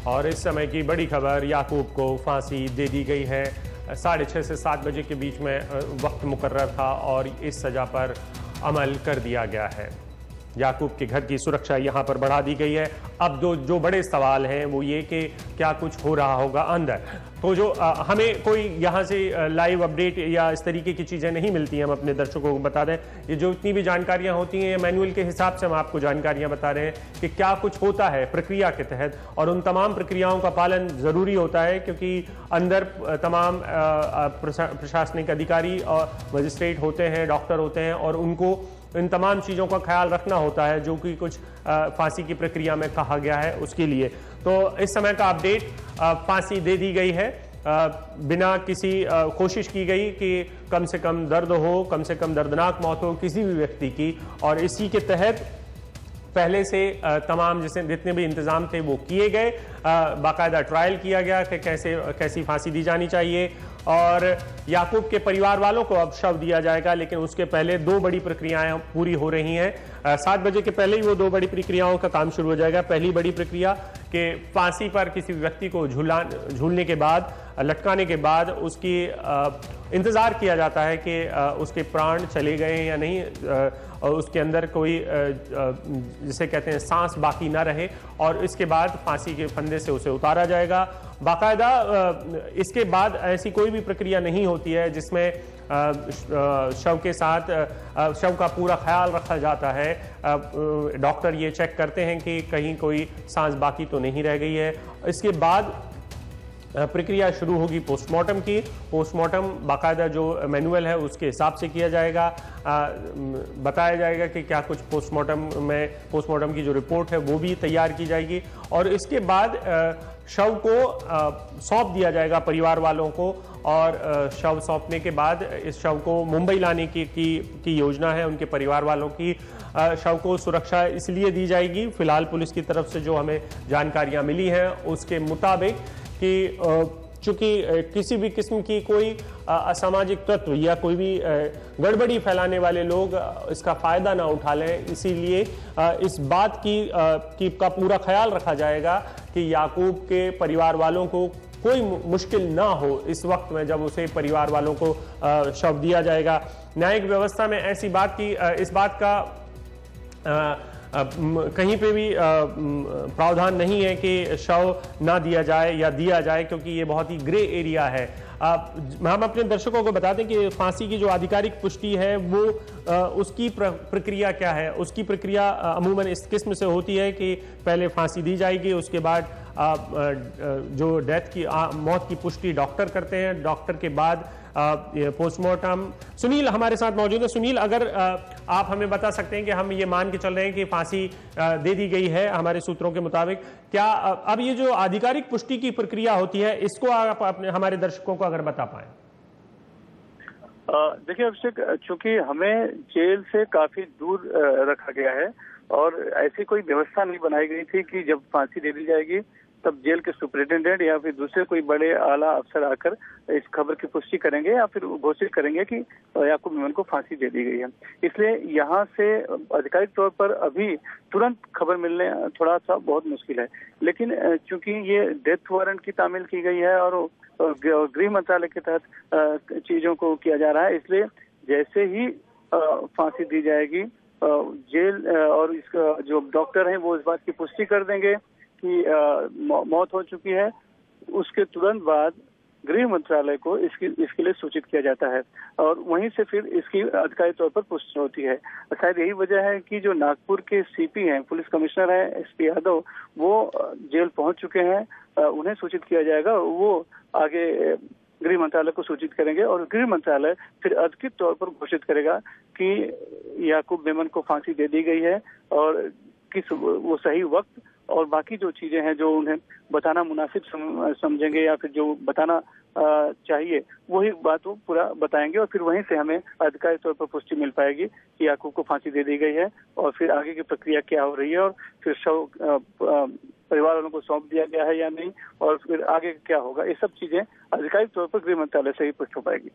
और इस समय की बड़ी खबर, याकूब को फांसी दे दी गई है। 6:30 से 7 बजे के बीच में वक्त मुकर्रर था और इस सज़ा पर अमल कर दिया गया है। याकूब के घर की सुरक्षा यहाँ पर बढ़ा दी गई है। अब जो बड़े सवाल हैं वो ये कि क्या कुछ हो रहा होगा अंदर। तो जो हमें कोई यहाँ से लाइव अपडेट या इस तरीके की चीज़ें नहीं मिलती हैं, हम अपने दर्शकों को बता दें। ये जो इतनी भी जानकारियाँ होती हैं मैनुअल के हिसाब से हम आपको जानकारियाँ बता रहे हैं कि क्या कुछ होता है प्रक्रिया के तहत, और उन तमाम प्रक्रियाओं का पालन ज़रूरी होता है क्योंकि अंदर तमाम प्रशासनिक अधिकारी और मजिस्ट्रेट होते हैं, डॉक्टर होते हैं, और उनको इन तमाम चीज़ों का ख्याल रखना होता है जो कि कुछ फांसी की प्रक्रिया में कहा गया है उसके लिए। तो इस समय का अपडेट, फांसी दे दी गई है बिना किसी कोशिश की गई कि कम से कम दर्द हो, कम से कम दर्दनाक मौत हो किसी भी व्यक्ति की, और इसी के तहत पहले से तमाम जितने भी इंतजाम थे वो किए गए। बाकायदा ट्रायल किया गया कि कैसी फांसी दी जानी चाहिए, और याकूब के परिवार वालों को अब शव दिया जाएगा। लेकिन उसके पहले 2 बड़ी प्रक्रियाएं पूरी हो रही हैं। 7 बजे के पहले ही वो 2 बड़ी प्रक्रियाओं का काम शुरू हो जाएगा। पहली बड़ी प्रक्रिया कि फांसी पर किसी व्यक्ति को झूलने के बाद, लटकाने के बाद उसकी इंतज़ार किया जाता है कि उसके प्राण चले गए या नहीं, और उसके अंदर कोई जिसे कहते हैं सांस बाकी ना रहे, और इसके बाद फांसी के फंदे से उसे उतारा जाएगा। बाकायदा इसके बाद ऐसी कोई भी प्रक्रिया नहीं होती है जिसमें शव के साथ शव का पूरा ख्याल रखा जाता है। डॉक्टर ये चेक करते हैं कि कहीं कोई सांस बाकी तो नहीं रह गई है। इसके बाद प्रक्रिया शुरू होगी पोस्टमार्टम की। पोस्टमार्टम बाकायदा जो मैनुअल है उसके हिसाब से किया जाएगा। बताया जाएगा कि क्या कुछ पोस्टमार्टम की जो रिपोर्ट है वो भी तैयार की जाएगी, और इसके बाद शव को सौंप दिया जाएगा परिवार वालों को, और शव सौंपने के बाद इस शव को मुंबई लाने की योजना है उनके परिवार वालों की। शव को सुरक्षा इसलिए दी जाएगी, फिलहाल पुलिस की तरफ से जो हमें जानकारियां मिली हैं उसके मुताबिक कि चूंकि किसी भी किस्म की कोई असामाजिक तत्व या कोई भी गड़बड़ी फैलाने वाले लोग इसका फायदा ना उठा लें, इसीलिए इस बात की का पूरा ख्याल रखा जाएगा कि याकूब के परिवार वालों को कोई मुश्किल ना हो इस वक्त में जब उसे परिवार वालों को शव दिया जाएगा। न्यायिक व्यवस्था में इस बात का कहीं पे भी प्रावधान नहीं है कि शव ना दिया जाए या दिया जाए, क्योंकि ये बहुत ही ग्रे एरिया है। हम अपने दर्शकों को बता दें कि फांसी की जो आधिकारिक पुष्टि है वो उसकी प्रक्रिया क्या है। उसकी प्रक्रिया अमूमन इस किस्म से होती है कि पहले फांसी दी जाएगी, उसके बाद जो मौत की पुष्टि डॉक्टर करते हैं, डॉक्टर के बाद पोस्टमार्टम। सुनील हमारे साथ मौजूद है। सुनील, अगर आप हमें बता सकते हैं कि हम ये मान के चल रहे हैं कि फांसी दे दी गई है हमारे सूत्रों के मुताबिक, क्या अब ये जो आधिकारिक पुष्टि की प्रक्रिया होती है इसको आप हमारे दर्शकों को अगर बता पाएं? देखिए अभिषेक, चूंकि हमें जेल से काफी दूर रखा गया है और ऐसी कोई व्यवस्था नहीं बनाई गई थी कि जब फांसी दे दी जाएगी तब जेल के सुपरिटेंडेंट या फिर दूसरे कोई बड़े आला अफसर आकर इस खबर की पुष्टि करेंगे या फिर घोषित करेंगे कि याकूब मेमन को फांसी दे दी गई है। इसलिए यहाँ से आधिकारिक तौर पर अभी तुरंत खबर मिलने थोड़ा सा बहुत मुश्किल है। लेकिन चूंकि ये डेथ वारंट की तामील की गई है और गृह मंत्रालय के तहत चीजों को किया जा रहा है, इसलिए जैसे ही फांसी दी जाएगी जेल और इसका जो डॉक्टर हैं वो इस बात की पुष्टि कर देंगे कि मौत हो चुकी है, उसके तुरंत बाद गृह मंत्रालय को इसके लिए सूचित किया जाता है और वहीं से फिर इसकी आधिकारिक तौर पर पुष्टि होती है। शायद यही वजह है कि जो नागपुर के सीपी हैं, पुलिस कमिश्नर हैं एसपी यादव, वो जेल पहुंच चुके हैं। उन्हें सूचित किया जाएगा, वो आगे गृह मंत्रालय को सूचित करेंगे और गृह मंत्रालय फिर अधिकृत तौर पर घोषित करेगा कि याकूब मेमन को फांसी दे दी गई है और किस वो सही वक्त और बाकी जो चीजें हैं जो उन्हें बताना मुनासिब समझेंगे या फिर जो बताना चाहिए वही बात वो पूरा बताएंगे और फिर वहीं से हमें आधिकारिक तौर पर पुष्टि मिल पाएगी कि याकूब को फांसी दे दी गई है और फिर आगे की प्रक्रिया क्या हो रही है और फिर शव परिवार वालों को सौंप दिया गया है या नहीं और फिर आगे क्या होगा, ये सब चीजें आधिकारिक तौर पर गृह मंत्रालय से ही पुष्ट हो पाएगी।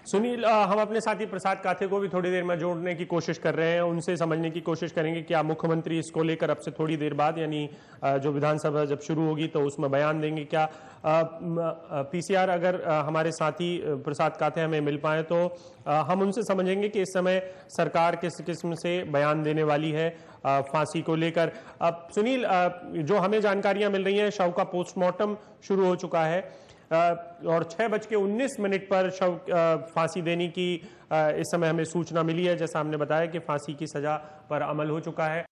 सुनील, हम अपने साथी प्रसाद काथे को भी थोड़ी देर में जोड़ने की कोशिश कर रहे हैं, उनसे समझने की कोशिश करेंगे क्या मुख्यमंत्री इसको लेकर अब से थोड़ी देर बाद यानी जो विधानसभा जब शुरू होगी तो उसमें बयान देंगे क्या। पीसीआर, अगर हमारे साथी प्रसाद काथे हमें मिल पाए तो हम उनसे समझेंगे कि इस समय सरकार किस किस्म से बयान देने वाली है फांसी को लेकर। अब सुनील, जो हमें जानकारियां मिल रही हैं, शव का पोस्टमार्टम शुरू हो चुका है और 6:19 पर शव फांसी देने की इस समय हमें सूचना मिली है। जैसा हमने बताया कि फांसी की सजा पर अमल हो चुका है।